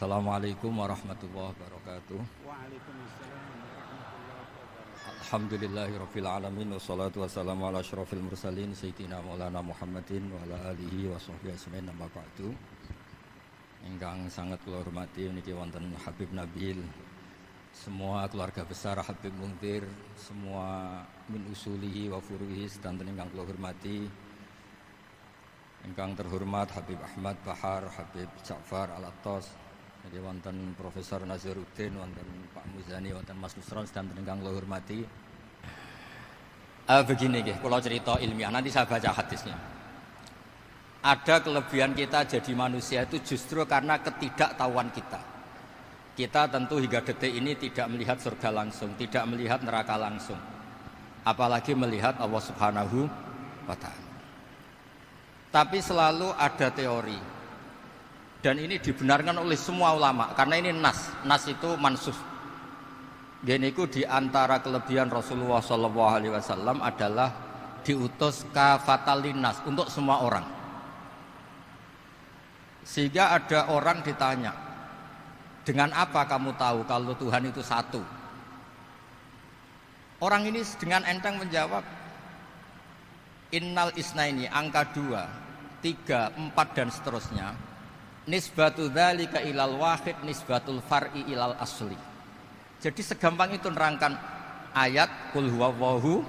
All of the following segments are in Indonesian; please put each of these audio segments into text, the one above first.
Assalamualaikum warahmatullahi wabarakatuh. Waalaikumsalam warahmatullahi wabarakatuh. Alhamdulillahirabbil alamin wassalatu wassalamu ala asyrofil mursalin sayyidina Maulana Muhammadin wa ala alihi wa sahbihi ajmain amma ba'du. Ingkang sangat kula hormati niki wonten Habib Nabil, semua keluarga besar Habib Mungtir, semua min usulihi wa furuhi sedanten ingkang kula hormati. Ingkang terhormat Habib Ahmad Bahar, Habib Ja'far Al-Attas, jadi wonten Profesor Naziruddin, wonten Pak Muzani, wonten Mas Nusron dan ingkang kula hormati. Begini nggih, kula cerita ilmiah, nanti saya baca hadisnya. Ada kelebihan kita jadi manusia itu justru karena ketidaktahuan kita. Kita tentu hingga detik ini tidak melihat surga langsung, tidak melihat neraka langsung. Apalagi melihat Allah Subhanahu wa taala. Tapi selalu ada teori, dan ini dibenarkan oleh semua ulama karena ini nas itu mansuh. Gini ku di antara kelebihan Rasulullah SAW adalah diutus kafatal linnas untuk semua orang. Sehingga ada orang ditanya, dengan apa kamu tahu kalau Tuhan itu satu? Orang ini dengan enteng menjawab, innal isnaini, angka 2, 3, 4 dan seterusnya. Nisbatu dzalika ilal wahid nisbatul far'i ilal asli. Jadi segampang itu nerangkan ayat qul huwallahu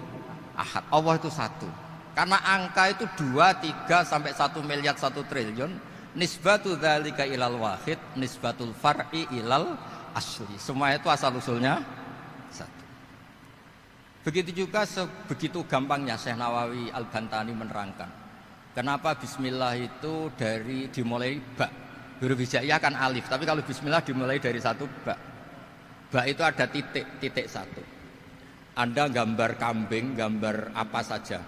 ahad. Allah itu satu. Karena angka itu 2, 3 sampai 1 miliar 1 triliun. Nisbatu dzalika ilal wahid nisbatul far'i ilal asli. Semua itu asal usulnya satu. Begitu juga begitu gampangnya Syekh Nawawi Al-Bantani menerangkan. Kenapa bismillah itu dimulai ba. Huruf hijaiyah kan alif, tapi kalau bismillah dimulai dari satu ba. Ba itu ada titik satu. Anda gambar kambing, gambar apa saja.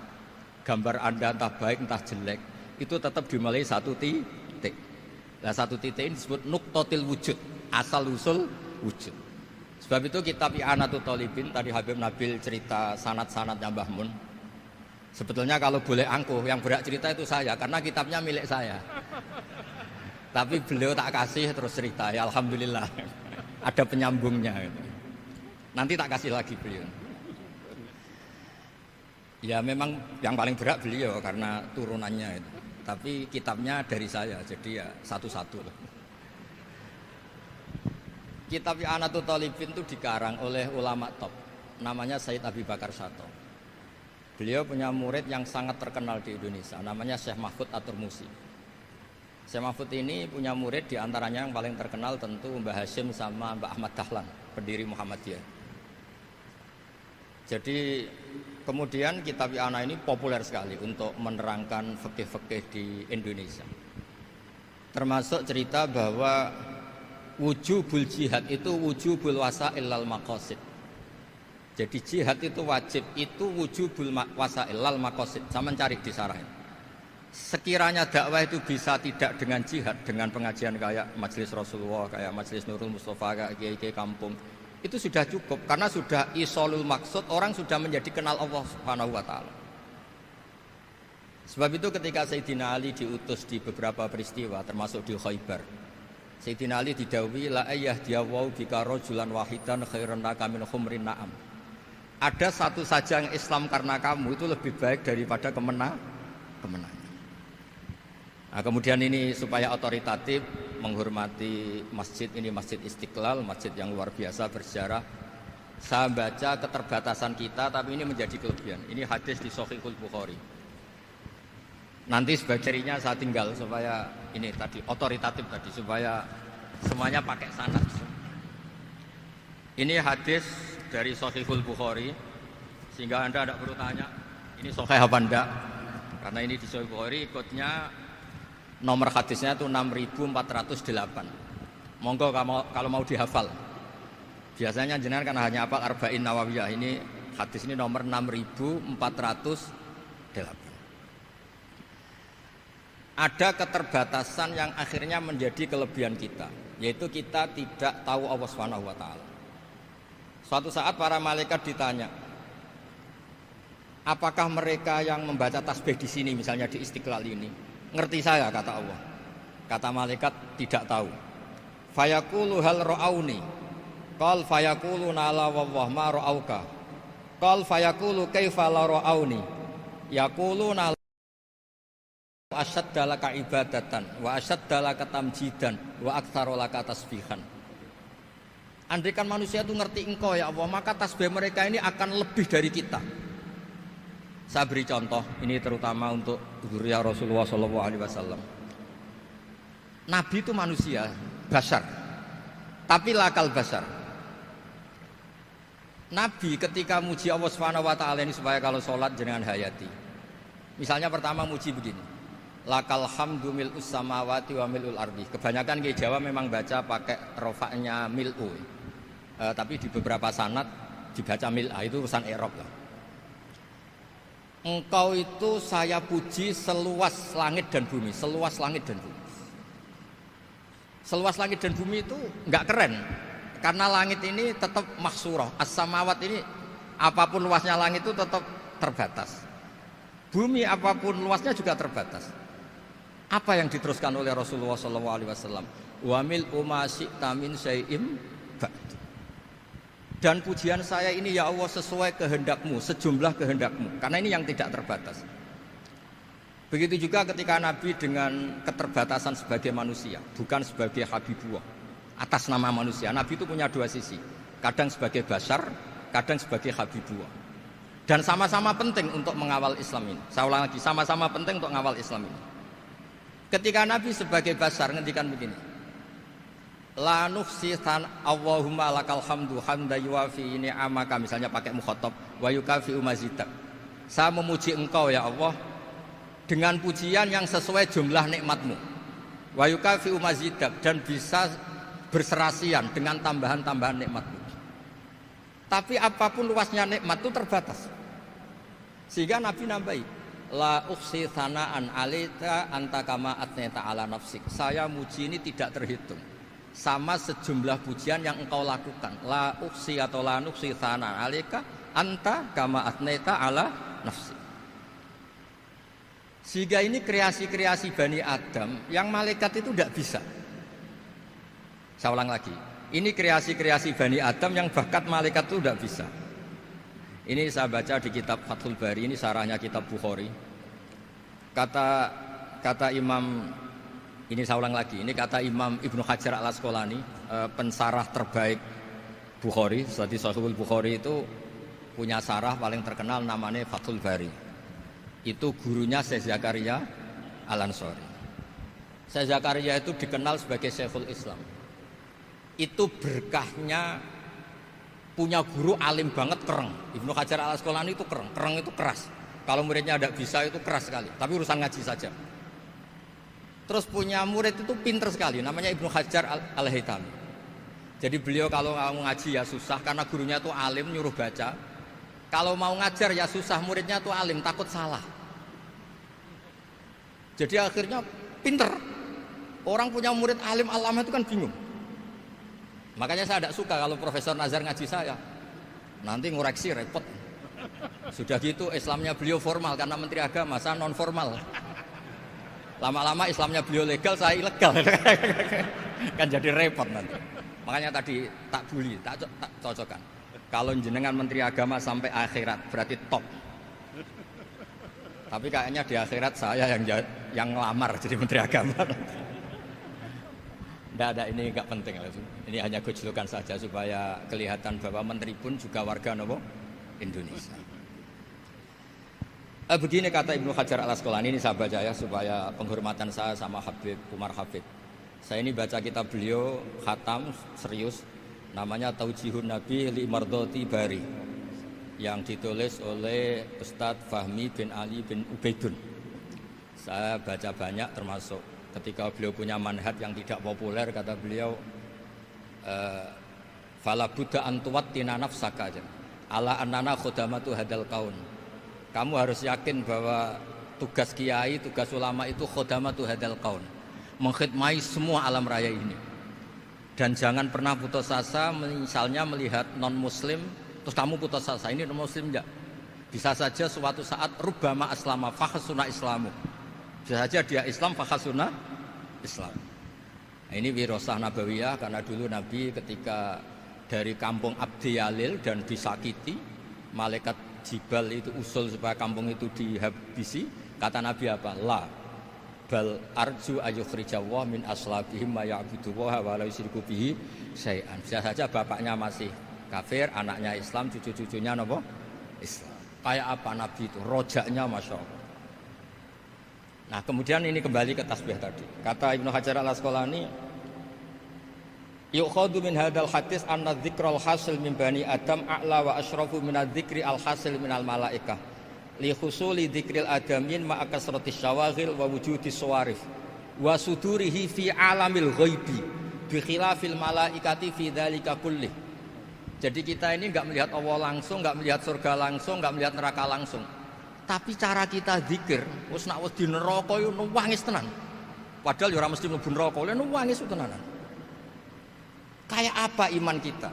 Gambar Anda entah baik entah jelek, itu tetap dimulai satu titik. Nah, satu titik ini disebut nuqtatil wujud, asal usul wujud. Sebab itu kitab I'anatul Thalibin, tadi Habib Nabil cerita sanad-sanadnya Mbah Mun. Sebetulnya kalau boleh angkuh, yang berhak cerita itu saya, karena kitabnya milik saya. Tapi beliau tak kasih terus cerita, ya alhamdulillah. Ada penyambungnya. Nanti tak kasih lagi beliau. Ya memang yang paling berat beliau karena turunannya itu. Tapi kitabnya dari saya, jadi ya satu-satu. Kitab I'anatul Thalibin itu dikarang oleh ulama top, namanya Sayyid Abi Bakar Sato. Beliau punya murid yang sangat terkenal di Indonesia, namanya Syekh Mahfud At-Turmusi. Syekh Mahfud ini punya murid diantaranya yang paling terkenal tentu Mbah Hashim sama Mbah Ahmad Dahlan, pendiri Muhammadiyah. Jadi kemudian kitab I'anah ini populer sekali untuk menerangkan fikih-fikih di Indonesia. Termasuk cerita bahwa wujubul jihad itu wujubul wasail lal maqasid. Jadi jihad itu wajib, itu wujubul wasail lal maqasid. Sama cari di sarah. Sekiranya dakwah itu bisa tidak dengan jihad, dengan pengajian kayak Majelis Rasulullah, kayak Majelis Nurul Mustafa, kayak kiai-kiai kampung, itu sudah cukup karena sudah isolul maksud, orang sudah menjadi kenal Allah Subhanahu wa taala. Sebab itu ketika Sayyidina Ali diutus di beberapa peristiwa termasuk di Khaybar, Sayyidina Ali didhawuhi la ayyahdiyawu bika rajulan wahidan khairan laka min humrin na'am. Ada satu saja yang Islam karena kamu itu lebih baik daripada kemenangan. Nah, kemudian ini supaya otoritatif menghormati masjid ini, Masjid Istiqlal, masjid yang luar biasa bersejarah. Saya baca keterbatasan kita, tapi ini menjadi kelebihan. Ini hadis di Shahihul Bukhari. Nanti sebagai cirinya saya tinggal supaya ini tadi otoritatif tadi, supaya semuanya pakai sanad. Ini hadis dari Shahihul Bukhari, sehingga Anda tidak perlu tanya ini sahih apa enggak, karena ini di Shahihul Bukhari ikutnya nomor hadisnya itu 6408. Monggo kalau mau dihafal. Biasanya jenengan kan hanya hafal Arba'in Nawawiyah. Ini hadis ini nomor 6408. Ada keterbatasan yang akhirnya menjadi kelebihan kita, yaitu kita tidak tahu Allah Subhanahu wa taala. Suatu saat para malaikat ditanya, apakah mereka yang membaca tasbih di sini, misalnya di Istiqlal ini, ngerti saya, kata Allah. Kata malaikat, tidak tahu. fayaqulu hal ra'auni qal fayaquluna la wallah ma ra'auka qal fayaqulu kaifa la ra'auni yaquluna asyadda laka ibadatan wa asyadda laka tamjidan wa aktsara laka tasbihan. Andaikan manusia itu ngerti engkau ya Allah, maka tasbih mereka ini akan lebih dari kita. Saya beri contoh, ini terutama untuk dzurriyyah Rasulullah SAW. Nabi itu manusia, basar, tapi lakal basar. Nabi ketika muji Allah SWT ini supaya kalau sholat jangan hayati. Misalnya pertama muji begini, lakal hamdu mil'us samawati wa mil'ul ardi. Kebanyakan di Jawa memang baca pakai rofaknya mil'u, tapi di beberapa sanad dibaca mil'a, itu urusan i'rab lah. Engkau itu saya puji seluas langit dan bumi, seluas langit dan bumi. Seluas langit dan bumi itu enggak keren, karena langit ini tetap mahsurah, as-samawat ini apapun luasnya langit itu tetap terbatas. Bumi apapun luasnya juga terbatas. Apa yang diteruskan oleh Rasulullah SAW? Wa mil'u ma syi'ta min syai'im ba'd. Dan pujian saya ini ya Allah sesuai kehendakmu, sejumlah kehendakmu, karena ini yang tidak terbatas. Begitu juga ketika Nabi dengan keterbatasan sebagai manusia, bukan sebagai habibullah, atas nama manusia. Nabi itu punya dua sisi, kadang sebagai basar, kadang sebagai habibullah. Dan sama-sama penting untuk mengawal Islam ini. Saya ulang lagi, sama-sama penting untuk mengawal Islam ini. Ketika Nabi sebagai basar ngendikan begini, la nuhsi Allahumma lakal hamdu hamda yuwafi ni'amaka, misalnya pakai mukhatab, wa yukafi mazidak. Saya memuji engkau ya Allah dengan pujian yang sesuai jumlah nikmatmu, wa yukafi mazidak, dan bisa berserasian dengan tambahan-tambahan nikmatmu. Tapi apapun luasnya nikmat itu terbatas, sehingga Nabi nambahi, la ukhsi thana'an alaika anta kama atneta ala nafsik. Saya muji ini tidak terhitung, sama sejumlah pujian yang engkau lakukan. La uksi atau la nuksi thana alika anta kama atneta ala nafsi. Sehingga ini kreasi-kreasi Bani Adam yang malaikat itu tidak bisa. Saya ulang lagi, ini kreasi-kreasi Bani Adam yang bakat malaikat itu tidak bisa. Ini saya baca di kitab Fathul Bari, ini sarahnya kitab Bukhari. Kata Imam, ini saya ulang lagi, ini kata Imam Ibnu Hajar al-Asqalani, pensarah terbaik Bukhari. Jadi Sahihul Bukhari itu punya sarah paling terkenal namanya Fathul Bari. Itu gurunya Syekh Zakaria Al-Ansari. Syekh Zakaria itu dikenal sebagai Syekhul Islam. Itu berkahnya punya guru alim banget, kereng. Ibnu Hajar al-Asqalani itu kereng, kereng itu keras. Kalau muridnya tidak bisa itu keras sekali, tapi urusan ngaji saja. Terus punya murid itu pinter sekali, namanya Ibnu Hajar al-Haytami. Jadi beliau kalau mau ngaji ya susah, karena gurunya itu alim, nyuruh baca. Kalau mau ngajar ya susah, muridnya itu alim, takut salah. Jadi akhirnya pinter. Orang punya murid alim alama itu kan bingung. Makanya saya tidak suka kalau Profesor Nazar ngaji saya, nanti ngoreksi repot. Sudah gitu Islamnya beliau formal karena Menteri Agama, saya non formal. Lama-lama Islamnya beliau legal, saya ilegal. Kan jadi repot nanti. Makanya tadi tak bully, tak cocokkan. Kalau jenengan Menteri Agama sampai akhirat berarti top. Tapi kayaknya di akhirat saya yang ngelamar jadi Menteri Agama. Tidak ada, ini nggak penting. Ini hanya gojlokan saja supaya kelihatan bahwa menteri pun juga warga Indonesia. Begini kata Ibnu Hajar al-Asqalani, ini saya baca ya supaya penghormatan saya sama Habib Umar Habib. Saya ini baca kitab beliau khatam serius, namanya Taujihun Nabi li Mardhati Bari, yang ditulis oleh Ustadz Fahmi bin Ali bin Ubaidun. Saya baca banyak, termasuk ketika beliau punya manhaj yang tidak populer, kata beliau, fala buddha antuwattina nafsaka ala annana khudamatu hadal kaun. Kamu harus yakin bahwa tugas kiai, tugas ulama itu khudamatu hadal kaun, mengkhidmati semua alam raya ini. Dan jangan pernah putus asa, misalnya melihat non muslim terus kamu putus asa, ini non muslim enggak. Bisa saja suatu saat rubbama aslama fakhasuna islamu, bisa saja dia Islam fakhasuna Islam. Nah, ini wirasah nabawiyah karena dulu Nabi ketika dari kampung Abdi Yalil dan disakiti, malaikat Jibal itu usul supaya kampung itu dihabisi. Kata Nabi apa? La bal arju ayukhrijawah min aslabihim ma ya'buduwaha wa la yusyriku bihi syai'an. Bisa saja bapaknya masih kafir, anaknya Islam, cucu-cucunya napa? Islam. Kayak apa Nabi itu? Rojaknya Masya Allah. Nah kemudian ini kembali ke tasbih tadi. Kata Ibnu Hajar al-Asqalani, yukhadu min hadal hadis anna dzikral hasil min bani Adam a'la wa asyrafu min adzikri al-hasil min al-malaikah li husuli dzikril adamin ma'a kasratis syawaghil wa wujudis sawarif wa sudurihi fi alamil ghaibi bi khilafil malaikati fi dzalika kullih. Jadi kita ini enggak melihat Allah langsung, enggak melihat surga langsung, enggak melihat neraka langsung. Tapi cara kita zikir, wis nak wis di neraka yo nuwangis tenan. Padahal yo ora mesti mlebu neraka, lha nuwangis tenanan. Kayak apa iman kita?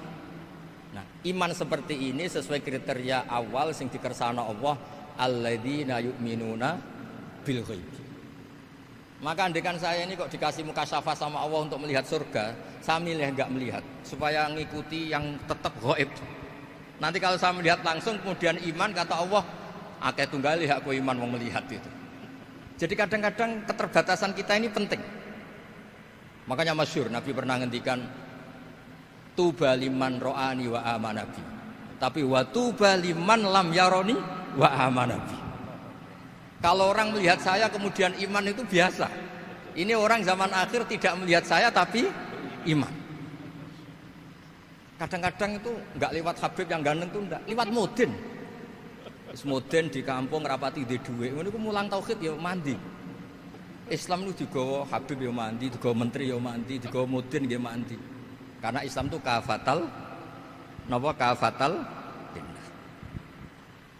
Nah, iman seperti ini sesuai kriteria awal sing dikersana Allah, alladzina yu'minuna bil ghaib. Maka andekan saya ini kok dikasih mukasyafah sama Allah untuk melihat surga, saya milih enggak melihat supaya ngikuti yang tetap ghaib. Nanti kalau saya melihat langsung kemudian iman, kata Allah, akeh tunggali aku iman mau melihat itu. Jadi kadang-kadang keterbatasan kita ini penting. Makanya masyhur Nabi pernah ngendikan tuba liman ro'ani wa amanabi. Tapi wa tuba liman lam yaroni wa amanabi. Kalau orang melihat saya kemudian iman itu biasa. Ini orang zaman akhir tidak melihat saya tapi iman. Kadang-kadang itu enggak lewat Habib yang ganteng itu enggak, lewat Mudin. Mudin di kampung rapati di duwe, ngono iku mulang tauhid ya mandi. Islam itu digawa Habib ya mandi, digawa menteri ya mandi, digawa Mudin ya mandi. Karena Islam itu kafatal napa kafatal.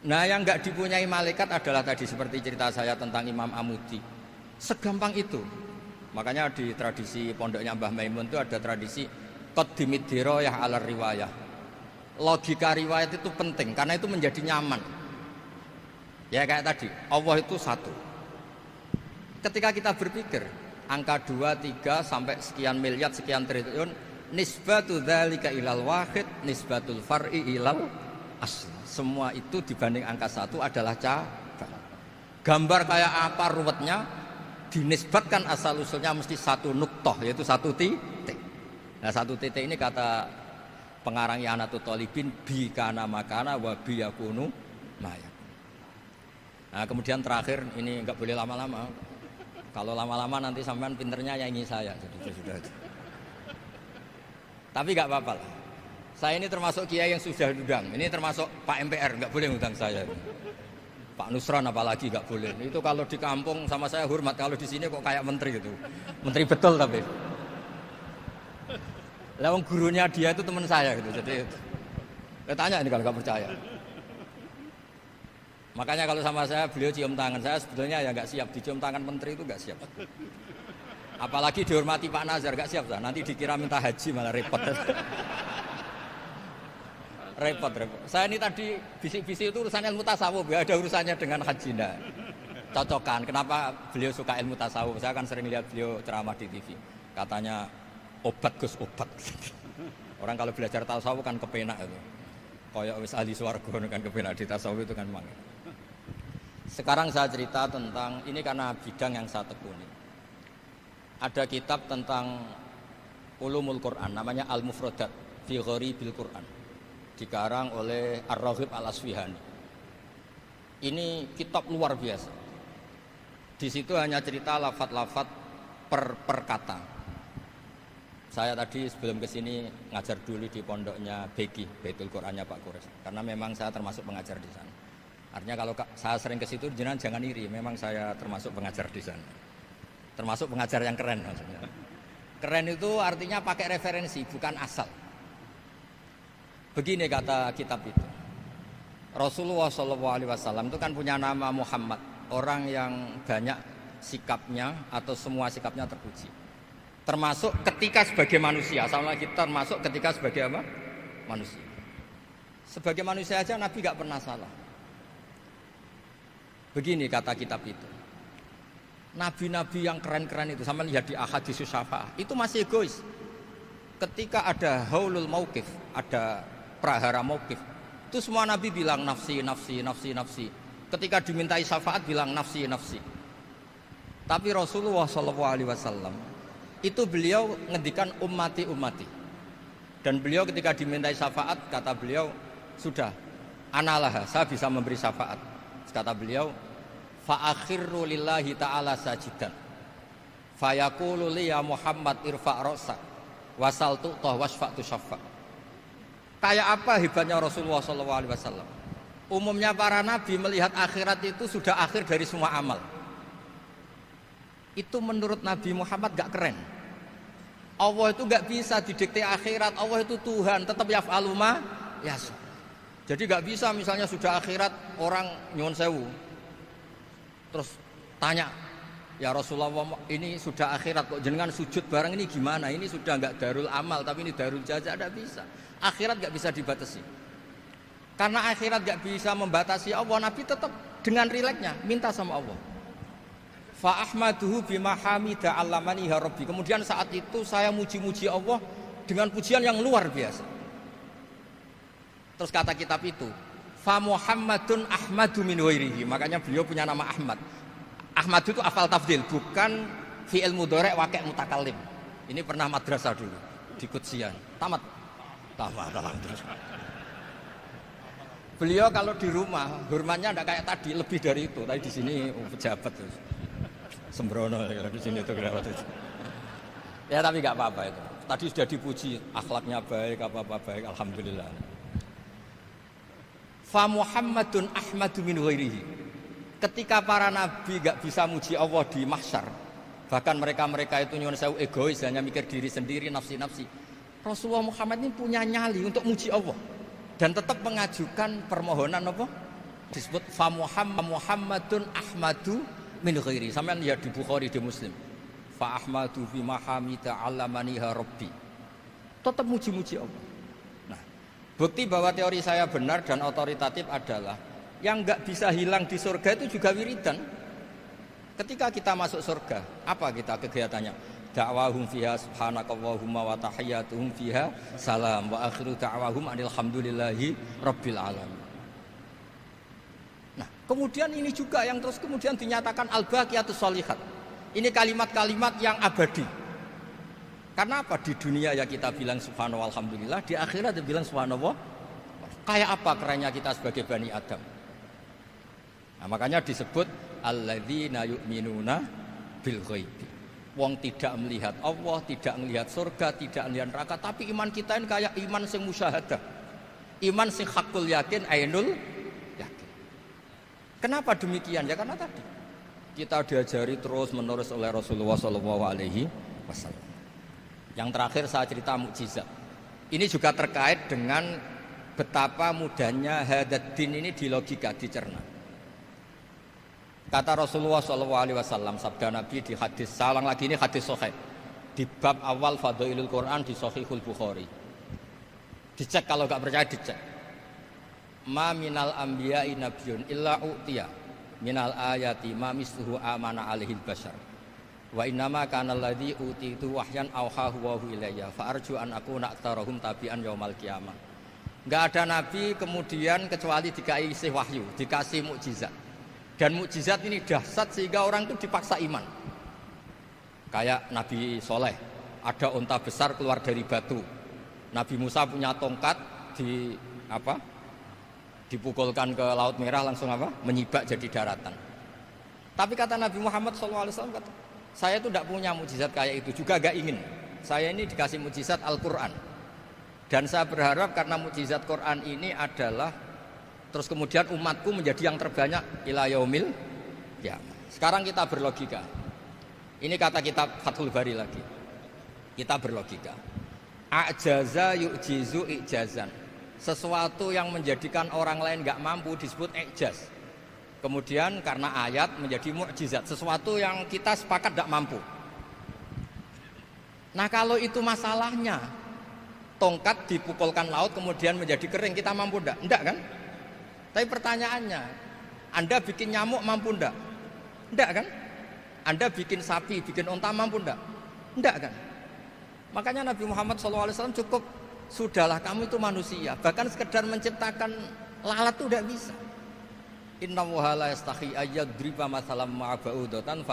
Nah, yang enggak dipunyai malaikat adalah tadi seperti cerita saya tentang Imam Amudi. Segampang itu. Makanya di tradisi pondoknya Mbah Maimun itu ada tradisi qaddimid dirayah ala riwayah. Logika riwayat itu penting karena itu menjadi nyaman. Ya kayak tadi, Allah itu satu. Ketika kita berpikir angka 2, 3 sampai sekian miliar, sekian triliun, nisbatu dzalika ilal wahid, nisbatul far'i ilal asl. Semua itu dibanding angka 1 adalah cabang. Gambar kayak apa ruwetnya dinisbatkan asal usulnya mesti satu nuktoh, yaitu satu titik. Nah satu titik ini kata pengarang I'anatul Thalibin bi kana makana wa bi yakunu maya. Nah kemudian terakhir ini enggak boleh lama-lama. Kalau lama-lama nanti sampean pinternya nyanyi saya. Jadi sudah. Tapi enggak apa-apa lah. Saya ini termasuk kiai yang sudah diundang. Ini termasuk Pak MPR, enggak boleh ngundang saya. Pak Nusron apalagi enggak boleh. Itu kalau di kampung sama saya hormat, kalau di sini kok kayak menteri gitu. Menteri betul tapi. Lah wong gurunya dia itu teman saya gitu. Jadi tanya ini kalau enggak percaya. Makanya kalau sama saya beliau cium tangan, saya sebetulnya ya enggak siap dicium tangan menteri itu enggak siap. Apalagi dihormati Pak Nazar enggak siap, nanti dikira minta haji malah repot. repot. Saya ini tadi bisik-bisik itu urusan ilmu tasawuf, ya ada urusannya dengan haji enggak. Cocokan. Kenapa beliau suka ilmu tasawuf? Saya kan sering lihat beliau ceramah di TV. Katanya obat Gus obat. Orang kalau belajar tasawuf kan kepenak itu. Kayak wis ahli swarga kan kepenak di tasawuf itu kan mang. Sekarang saya cerita tentang ini karena bidang yang saya tekuni. Ada kitab tentang ulumul Quran namanya Al-Mufradat fi Gharibil Quran. Dikarang oleh Ar-Raghib Al-Asfihani. Ini kitab luar biasa. Di situ hanya cerita lafaz-lafaz per kata. Saya tadi sebelum kesini ngajar dulu di pondoknya Beki, Baitul Qurannya Pak Kures. Karena memang saya termasuk pengajar di sana. Artinya kalau saya sering ke situ jenengan jangan iri, memang saya termasuk pengajar di sana. Termasuk pengajar yang keren maksudnya. Keren itu artinya pakai referensi, bukan asal. Begini kata kitab itu. Rasulullah SAW itu kan punya nama Muhammad, orang yang banyak sikapnya atau semua sikapnya terpuji. Termasuk ketika sebagai manusia, sama kita termasuk ketika sebagai apa? Manusia. Sebagai manusia aja Nabi gak pernah salah. Begini kata kitab itu. Nabi-nabi yang keren-keren itu, sama lihat di ahadits syafaah, itu masih egois. Ketika ada haulul mauqif, ada prahara mauqif, itu semua nabi bilang nafsi, nafsi, nafsi, nafsi. Ketika dimintai syafaat bilang nafsi, nafsi. Tapi Rasulullah SAW itu beliau ngendikan ummati, ummati. Dan beliau ketika dimintai syafaat, kata beliau, sudah, analah, saya bisa memberi syafaat. Kata beliau, fa'akhirru lillahi ta'ala sajidan fayaqulu li ya Muhammad irfa' ra'sak wasal tu'tah wasfa'tu syaffa'. Kayak apa hebatnya Rasulullah SAW? Umumnya para nabi melihat akhirat itu sudah akhir dari semua amal. Itu menurut Nabi Muhammad gak keren. Allah itu gak bisa didikte akhirat. Allah itu Tuhan, tetap yaf'alu ma yasha. Jadi gak bisa misalnya sudah akhirat orang nyuwun sewu terus tanya, ya Rasulullah ini sudah akhirat kok jenengan sujud bareng ini gimana? Ini sudah enggak darul amal tapi ini darul jaza, tidak bisa. Akhirat enggak bisa dibatasi. Karena akhirat enggak bisa membatasi Allah, Nabi tetap dengan rileksnya minta sama Allah. Fa ahmaduhu bima hamida 'allamani ya rabbi. Kemudian saat itu saya muji-muji Allah dengan pujian yang luar biasa. Terus kata kitab itu, fa Muhammadun Ahmadu min ghairihi. Makanya beliau punya nama Ahmad. Ahmad itu afal tafdil, bukan fi'il mudhari' waqi' mutakallim. Ini pernah madrasah dulu di Kutsian. Tamat terus. Beliau kalau di rumah hormatnya enggak kayak tadi, lebih dari itu. Tadi di sini pejabat terus. Sembrono di sini itu kelewat itu. Ya tapi enggak apa-apa itu. Tadi sudah dipuji, akhlaknya baik, apa-apa baik, alhamdulillah. Fa Muhammadun Ahmadu min ghairihi. Ketika para nabi gak bisa muji Allah di mahsyar, bahkan mereka itu nyuwun sewu egois, hanya mikir diri sendiri, nafsi-nafsi. Rasulullah Muhammad ini punya nyali untuk muji Allah dan tetap mengajukan permohonan apa? Disebut fa Muhammadun Ahmadu min ghairihi. Sampeyan lihat di Bukhari, di Muslim. Fa Ahmadu fi mahamida 'allamaniha rabbi. Tetap muji-muji Allah. Bukti bahwa teori saya benar dan otoritatif adalah yang nggak bisa hilang di surga itu juga wiridan. Ketika kita masuk surga, apa kita kegiatannya? Da'wahum fiha subhanakallahumma wa tahiyyatuhum fiha salam wa akhiru da'wahum alhamdulillahi rabbil alamin. Nah, kemudian ini juga yang terus kemudian dinyatakan al-baqiyatus sholihat. Ini kalimat-kalimat yang abadi. Karena apa? Di dunia ya kita bilang subhanallah alhamdulillah, di akhirat dia bilang subhanallah. Kayak apa kerennya kita sebagai Bani Adam? Nah, makanya disebut alladzina yu'minuna bil ghaibi. Wong tidak melihat Allah, tidak melihat surga, tidak melihat neraka, tapi iman kita ini kayak iman sing musyahadah. Iman sing hakul yakin, ainul yakin. Kenapa demikian? Ya karena tadi kita diajari terus menerus oleh Rasulullah SAW. Yang terakhir saya cerita mukjizat. Ini juga terkait dengan betapa mudahnya hadad din ini di logika, dicerna. Kata Rasulullah SAW, sabda Nabi di hadis, salang lagi ini hadis sahih di bab awal Fadhailul Quran di Sahihul Bukhari. Dicek kalau nggak percaya dicek. Ma minal anbiya'i nabiyyun illa u'tiya minal ayati ma misluhu amana alaihil bashar. Wa innama kana alladzi utitu wahyan auhahu wa ilayya fa arju an akuna aktsarahum tabi'an yaumal qiyamah. Enggak ada nabi kemudian kecuali dikasih wahyu, dikasih mukjizat. Dan mukjizat ini dahsyat sehingga orang itu dipaksa iman. Kayak Nabi Soleh, ada unta besar keluar dari batu. Nabi Musa punya tongkat dipukulkan ke Laut Merah langsung menyibak jadi daratan. Tapi kata Nabi Muhammad SAW, saya itu tidak punya mukjizat kayak itu, juga gak ingin. Saya ini dikasih mukjizat Al-Quran. Dan saya berharap karena mukjizat Quran ini adalah terus kemudian umatku menjadi yang terbanyak ila yaumil qiyamah. Sekarang kita berlogika. Ini kata kitab Fathul Bari lagi. Kita berlogika. A'jaza yu'jizu i'jazan. Sesuatu yang menjadikan orang lain gak mampu disebut i'jaz. Kemudian karena ayat menjadi mukjizat, sesuatu yang kita sepakat tidak mampu. Nah kalau itu masalahnya, tongkat dipukulkan laut kemudian menjadi kering, kita mampu enggak? Enggak kan? Tapi pertanyaannya, Anda bikin nyamuk mampu enggak? Enggak kan? Anda bikin sapi, bikin unta mampu enggak? Enggak kan? Makanya Nabi Muhammad SAW cukup, sudahlah kamu itu manusia. Bahkan sekedar menciptakan lalat itu enggak bisa. Inna wuhala yastahi ayyadriba masalam ma'aba'udatan.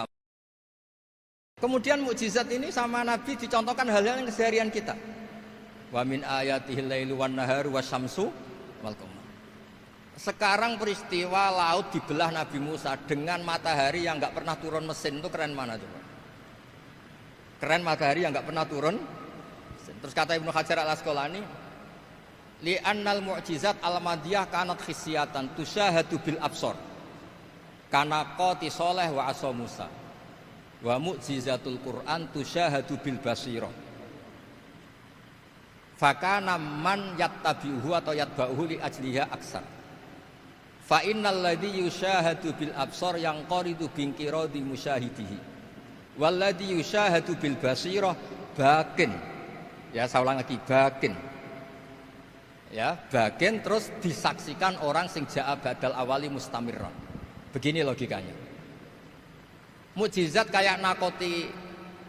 Kemudian mukjizat ini sama Nabi dicontohkan hal-hal yang keseharian kita. Wa min ayatihil lailu wan naharu wasyamsu wal qamar. Sekarang peristiwa laut dibelah Nabi Musa dengan matahari yang nggak pernah turun mesin, itu keren mana coba? Keren matahari yang nggak pernah turun mesin. Terus kata Ibnu Hajar al-Asqalani, li'annal mu'jizat al-madiyah kanat khisyatan tusyahadu bil absor kana qati soleh wa asa Musa wa mu'jizatul Qur'an tusyahadu bil basirah fakana man yattabi'uhu atau yatba'uhu li ajliha aksar fa innal ladzi yusyahadu bil absar yang qaridu bingkiradi musyahidihi wal ladzi yusyahadu bil basirah bakin. Ya saya ulang lagi, bakin. Ya, bagian terus disaksikan orang sing ja'a badal awali mustamirran. Begini logikanya. Mukjizat kayak nakoti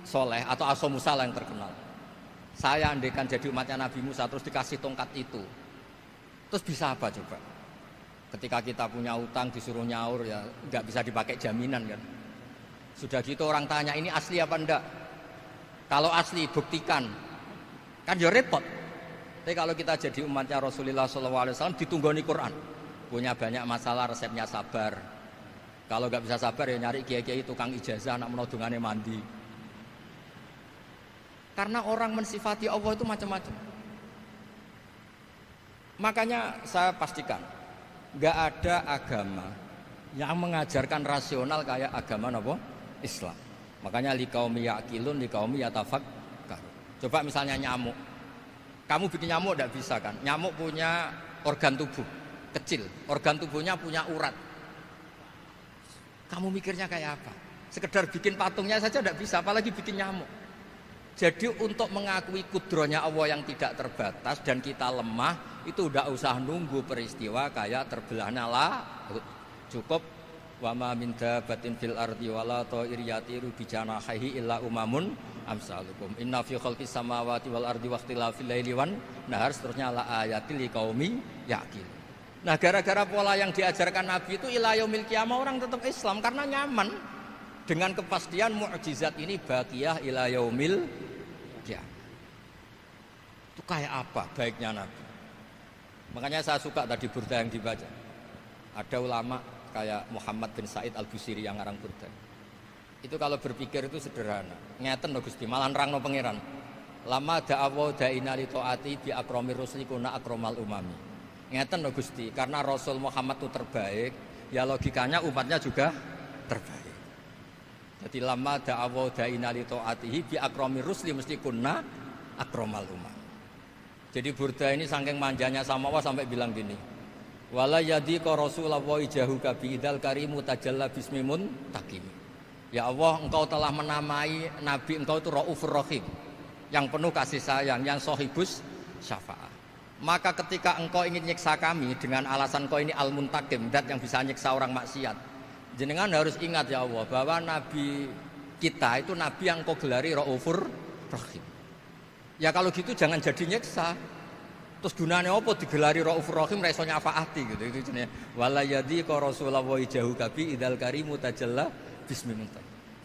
soleh atau Asa Musa yang terkenal. Saya andaikan jadi umatnya Nabi Musa terus dikasih tongkat itu, terus bisa apa coba? Ketika kita punya utang disuruh nyaur ya nggak bisa dipakai jaminan kan. Sudah gitu orang tanya ini asli apa enggak? Kalau asli buktikan, kan ya repot. Tapi kalau kita jadi umatnya Rasulullah SAW ditunggoni Quran, punya banyak masalah resepnya sabar. Kalau nggak bisa sabar ya nyari kiai-kiai tukang ijazah anak menodungannya mandi. Karena orang mensifati Allah itu macam-macam. Makanya saya pastikan nggak ada agama yang mengajarkan rasional kayak agama apa? Islam. Makanya liqaumi yaqilun liqaumi yatafakkarun. Coba misalnya nyamuk. Kamu bikin nyamuk tidak bisa kan? Nyamuk punya organ tubuh kecil, organ tubuhnya punya urat. Kamu mikirnya kayak apa? Sekedar bikin patungnya saja tidak bisa, apalagi bikin nyamuk. Jadi untuk mengakui kudrohnya Allah yang tidak terbatas dan kita lemah, itu tidak usah nunggu peristiwa kayak terbelahnya laut. Cukup wa ma min dabbatin fil ardi wala ta'ir yatiru bi janahihi illa umamun amsalukum inna fi khalqis samawati wal ardi wakhtilafil laili wan nahar seterusnya la ayatil liqaumi yaqil. Nah, gara-gara pola yang diajarkan Nabi itu ila yaumil qiyamah orang tetap Islam karena nyaman dengan kepastian mukjizat ini baqiyah ila yaumil qiyamah. Itu kayak apa baiknya Nabi? Makanya saya suka tadi burda yang dibaca. Ada ulama kayak Muhammad bin Said Al-Busiri yang ngarang burda. Itu kalau berpikir itu sederhana. Ngeten lho Gusti, malah nerangno pangeran. Lama da'awa da'ina li ta'ati bi akramir rusli kuna akramal umami. Ngeten lho Gusti, karena Rasul Muhammad itu terbaik, ya logikanya umatnya juga terbaik. Jadi lama da'awa da'ina li ta'atihi bi akramir rusli mesti kuna akramal umami. Jadi burda ini saking manjanya sama Allah sampai bilang gini. Wala yadhiqa Rasulullah jahuka biidal karimu tajalla bismimun takim. Ya Allah, engkau telah menamai Nabi engkau itu Raufur Rahim, yang penuh kasih sayang, yang sohibus syafa'ah. Maka ketika engkau ingin nyiksa kami dengan alasan engkau ini al-muntakim, dat yang bisa nyiksa orang maksiat, jenengan harus ingat ya Allah bahwa Nabi kita itu Nabi yang engkau gelari Raufur Rahim. Ya kalau gitu jangan jadi nyiksa. Terus gunanya apa digelari Raufur Rahim ra iso nyafaati gitu. Itu jenenge wala yadhiqa Rasulullah jahuka biidal karimu tajalla bismillah.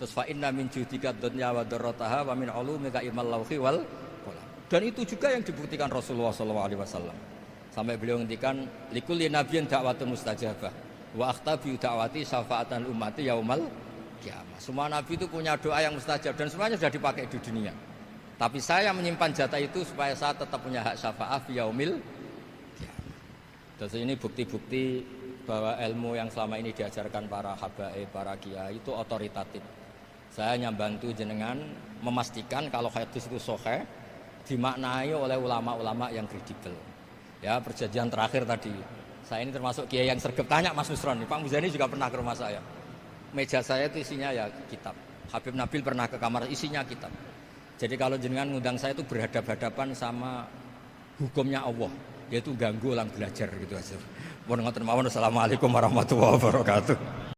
Terus fa inna min judika dunya wa darrataha wa min ulumika ilmal lauhi wal qalam. Dan itu juga yang dibuktikan Rasulullah SAW. Sampai beliau ngendikan likulli nabiyyin da'watun mustajabah wa akhtabi da'wati syafa'atan ummati yaumal qiyamah. Semua nabi itu punya doa yang mustajab dan semuanya sudah dipakai di dunia. Tapi saya menyimpan jatah itu supaya saya tetap punya hak syafa'ah fi yaumil qiyamah. Terus ini bukti-bukti bahwa ilmu yang selama ini diajarkan para habaib, para kiai itu otoritatif. Saya hanya bantu jenengan memastikan kalau hadis itu sahih dimaknai oleh ulama-ulama yang kredibel. Ya, perjanjian terakhir tadi. Saya ini termasuk kiai yang sergap tanya Mas Nusron. Pak Muzani juga pernah ke rumah saya. Meja saya itu isinya ya kitab. Habib Nabil pernah ke kamar isinya kitab. Jadi kalau jenengan ngundang saya itu berhadapan-hadapan sama hukumnya Allah, yaitu ganggu orang belajar gitu aja. Mohon ngoten mawon. Assalamualaikum warahmatullahi wabarakatuh.